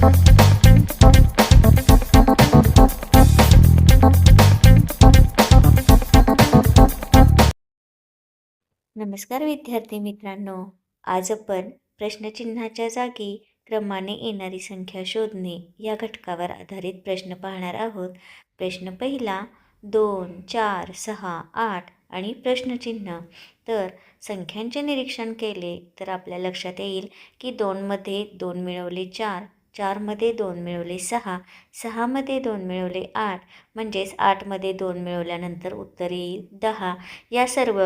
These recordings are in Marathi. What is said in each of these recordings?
नमस्कार विद्यार्थी मित्रांनो, आज आपण प्रश्नचिन्हाच्या जागी क्रमाने येणारी संख्या शोधणे या घटकावर आधारित प्रश्न पाहणार आहोत. प्रश्न पहिला 2, 4, 6, 8 आणि प्रश्नचिन्ह. तर संख्यांचे निरीक्षण केले तर आपल्या लक्षात येईल की 2मध्ये 2 मिळवले 4, 4मध्ये 2 मिळवले 6, 6मध्ये 2 मिळवले 8, म्हणजेच 8मध्ये 2 मिळवल्यानंतर उत्तर येईल 10. या सर्व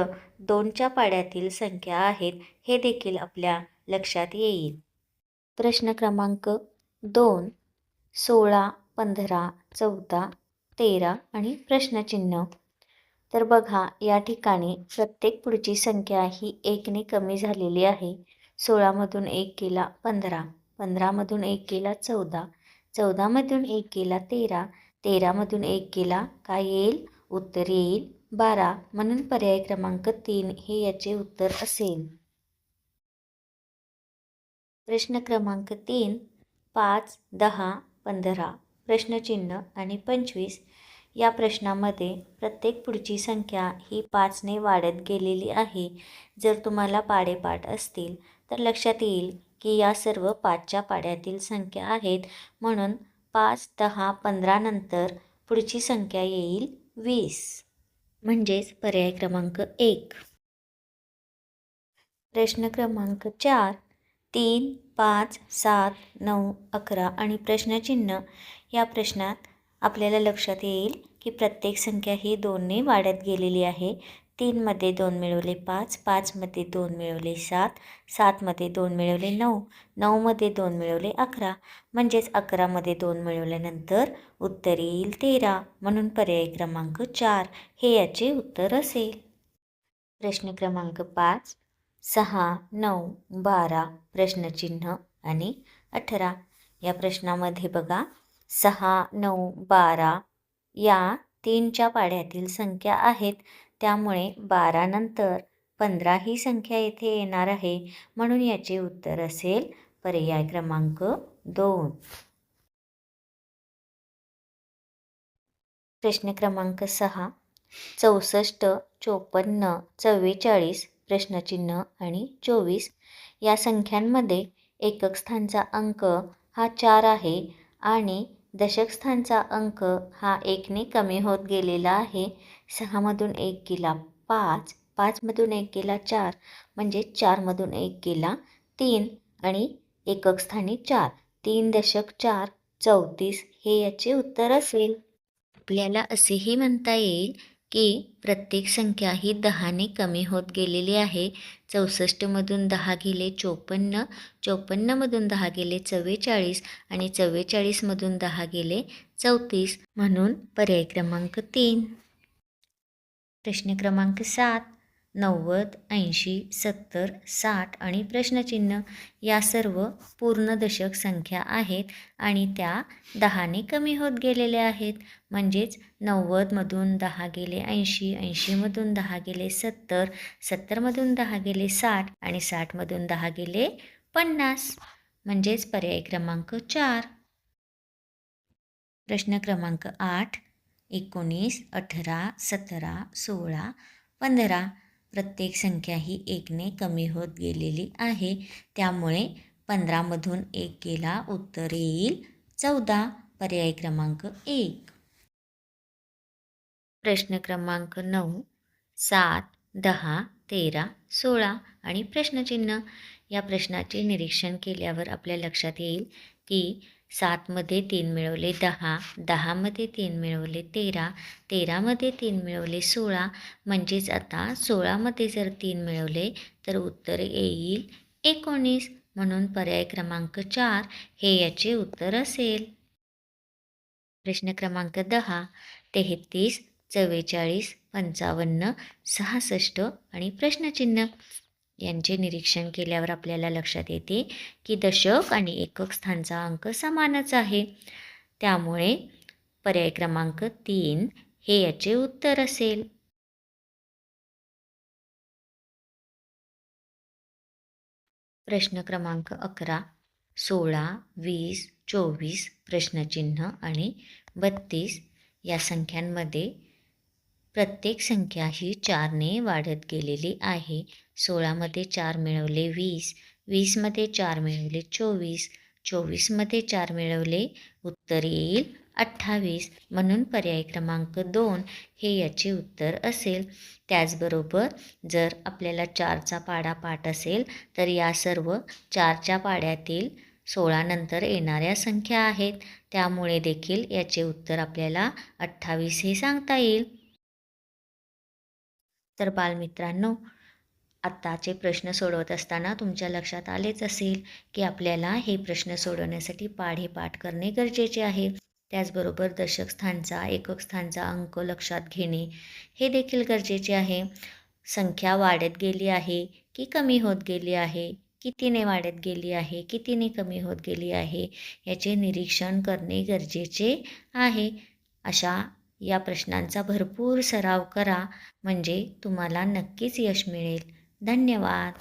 2च्या पाड्यातील संख्या आहेत हे देखील आपल्या लक्षात येईल. प्रश्न क्रमांक 2, 16, 15, 14, 13 आणि प्रश्नचिन्ह. तर बघा, या ठिकाणी प्रत्येक पुढची संख्या ही 1ने कमी झालेली आहे. 16मधून 1 गेला 15, 15मधून 1 गेला 14, 14मधून 1 गेला 13, 13मधून 1 गेला काय येईल? उत्तर येईल 12. म्हणून पर्याय क्रमांक 3 हे याचे उत्तर असेल. प्रश्न क्रमांक 3, 5, 10, 15, प्रश्नचिन्ह आणि 25. या प्रश्नामध्ये प्रत्येक पुढची संख्या ही 5ने वाढत गेलेली आहे. जर तुम्हाला पाढेपाठ असतील तर लक्षात येईल की या सर्व 5च्या पाड्यातील संख्या आहेत. म्हणून 5, 10, 15 नंतर पुढची संख्या येईल 20, म्हणजेच पर्याय क्रमांक 1. प्रश्न क्रमांक 4, 3, 5, 7, 9, 11 आणि प्रश्नचिन्ह. या प्रश्नात आपल्याला लक्षात येईल की प्रत्येक संख्या ही 2ने वाढत गेलेली आहे. 3मध्ये 2 मिळवले 5, 5मध्ये 2 मिळवले 7, 7मध्ये 2 मिळवले 9, 9मध्ये 2 मिळवले 11, म्हणजेच 11मध्ये 2 मिळवल्यानंतर उत्तर येईल 13. म्हणून पर्याय क्रमांक 4 हे याचे उत्तर असेल. प्रश्न क्रमांक 5, 6, 9, 12, प्रश्नचिन्ह आणि 18. या प्रश्नामध्ये बघा, 6, 9, 12 या 3च्या पाड्यातील संख्या आहेत. त्यामुळे 12 नंतर 15 ही संख्या येथे येणार आहे. म्हणून याचे उत्तर असेल पर्याय क्रमांक 2. प्रश्न क्रमांक 6, 64, 54, 44, प्रश्नचिन्ह आणि 24. या संख्यांमध्ये एकक स्थानचा अंक हा 4 आहे आणि दशक स्थानचा अंक हा 1ने कमी होत गेलेला आहे. 6मधून 1 गेला 5, 5मधून 1 गेला 4, म्हणजे 4मधून 1 गेला 3 आणि एकक स्थानी 4, 3.4, 34 हे याचे उत्तर असेल. आपल्याला असेही म्हणता येईल की प्रत्येक संख्या ही 10ने कमी होत गेलेली आहे. 64मधून 10 गेले 54, 54मधून 10 गेले 44 आणि 44मधून 10 गेले 34, म्हणून पर्याय क्रमांक 3. प्रश्न क्रमांक 7, 90, 80, 70, 60 आणि प्रश्नचिन्ह. या सर्व पूर्ण दशक संख्या आहेत आणि त्या 10ने कमी होत गेलेल्या आहेत. म्हणजेच 90मधून 10 गेले 80, 80मधून 10 गेले 70, 70मधून 10 गेले 60 आणि 60मधून 10 गेले 50, म्हणजेच पर्याय क्रमांक 4. प्रश्न क्रमांक 8, 19, 18, 17, 16, 15, प्रत्येक संख्या ही 1ने कमी होत गेलेली आहे. त्यामुळे 15मधून 1 गेला, उत्तर येईल 14, पर्याय क्रमांक 1. प्रश्न क्रमांक 9, 7, 10, 13, 16 आणि प्रश्नचिन्ह. या प्रश्नाचे निरीक्षण केल्यावर आपल्या लक्षात येईल की 7मध्ये 3 मिळवले 10, 10मध्ये 3 मिळवले 13, 13मध्ये 3 मिळवले 16, म्हणजेच आता 16मध्ये जर 3 मिळवले तर उत्तर येईल 19. म्हणून पर्याय क्रमांक 4 हे याचे उत्तर असेल. प्रश्न क्रमांक 10, 33, 44, 55, 66 आणि प्रश्नचिन्ह. यांचे निरीक्षण केल्यावर आपल्याला लक्षात येते की दशक आणि एकक स्थानचा अंक समानच आहे. त्यामुळे पर्याय क्रमांक 3 हे याचे उत्तर असेल. प्रश्न क्रमांक 11, 16, 20, 24 प्रश्नचिन्ह आणि 32 या संख्यांमध्ये प्रत्येक संख्या ही 4ने वाढत गेलेली आहे. 16मध्ये 4 मिळवले 20, 20मध्ये 4 मिळवले 24, 24मध्ये 4 मिळवले उत्तर येईल 28. म्हणून पर्याय क्रमांक 2 हे याचे उत्तर असेल. त्याचबरोबर जर आपल्याला 4चा पाढा पाठ असेल तर या सर्व 4च्या पाढ्यातील 16 नंतर येणाऱ्या संख्या आहेत. त्यामुळे देखील याचे उत्तर आपल्याला 28 हे सांगता येईल. तर बालमित्रांनो, आत्ताचे प्रश्न सोडवत असताना तुमच्या लक्षात आलेच असेल की आपल्याला हे प्रश्न सोडवण्यासाठी पाढे पाठ करणे गरजेचे आहे. त्याचबरोबर दशक स्थानचा, एकक स्थानचा अंक लक्षात घेणे हे देखील गरजेचे आहे. संख्या वाढत गेली आहे की कमी होत गेली आहे, कितीने वाढत गेली आहे, कितीने कमी होत गेली आहे, याचे निरीक्षण करणे गरजेचे आहे. अशा या प्रश्नांचा भरपूर सराव करा, म्हणजे तुम्हाला नक्कीच यश मिळेल. धन्यवाद.